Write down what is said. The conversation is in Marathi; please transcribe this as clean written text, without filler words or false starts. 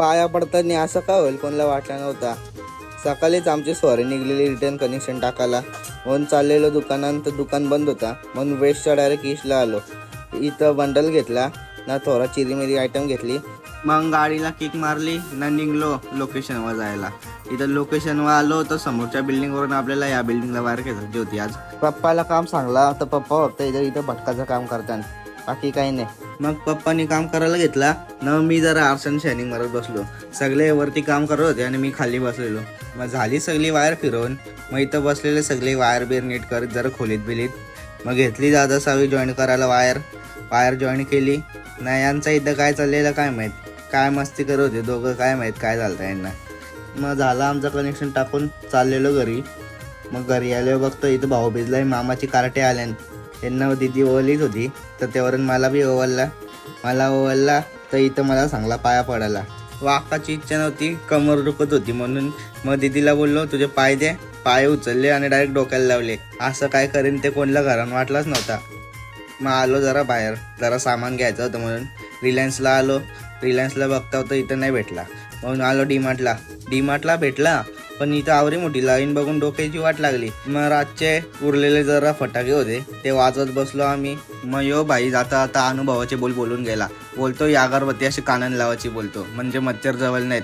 पाया पडताना असं काय होईल कोणाला वाटलं नव्हता. सकाळीच आमची स्वारी निघलेली रिटर्न कनेक्शन टाकायला, म्हणून चाललेलो दुकानात, तर दुकान बंद होता. म्हणून वेस्टच्या डायरेक्ट ईस्टला आलो. इथं बंडल घेतला ना, थोडा चिरीमिरी आयटम घेतली, मग गाडीला किक मारली ना, निघलो लोकेशनवर जायला. इथं लोकेशनवर आलो तर समोरच्या बिल्डिंगवरून आपल्याला या बिल्डिंगला वायर खेचायची होती. आज पप्पाला काम सांगला तर पप्पा फक्त इथं भटकाचं काम करतात, बाकी काही नाही. मग पप्पानी काम करायला घेतला ना, मी जरा आरसन शायनिंग मारत बसलो. सगळे वरती काम करत होते आणि मी खाली बसलेलो. मग झाली सगळी वायर फिरवून, मग इथं बसलेले सगळे वायर बीर नीट करत जरा खोलीत बिलीत. मग घेतली दादा सावी जॉईन करायला वायर जॉईन केली ना. यांचा इथं काय चाललेलं काय माहीत, काय मस्ती करत होते दोघं, काय माहीत काय झालं यांना. मग झालं आमचं कनेक्शन टाकून चाललेलो घरी. मग घरी आलो बघतो इथं भाऊ भिजलाय, मामाची कार्टे आल्यान. त्यांना दिदी ओवलीच होती तर त्यावरून मला बी ओवलला तर इथं मला सांगला पाया पडायला. वाकाची इच्छा नव्हती, कमर दुखत होती म्हणून. मग दिदीला बोललो तुझे पाय दे, पाय उचलले आणि डायरेक्ट डोक्याला लावले. असं काय करेन ते कोणाला घरात वाटलंच नव्हता. मग आलो जरा बाहेर, जरा सामान घ्यायचं होतं म्हणून रिलायन्सला आलो. रिलायन्सला बघता होतं इथं नाही भेटला, म्हणून आलो डीमार्टला भेटला, पण इथं आवरी मोठी लाईन बघून डोक्याची वाट लागली. मग रातचे उरलेले जरा फटाके होते ते वाजवत बसलो आम्ही. मग यो भाई जाता आता अनुभवाचे बोलून गेला. बोलतो या अगरबत्ती अशी कानाने लावायची बोलतो, म्हणजे मच्छर जवळ नाहीत.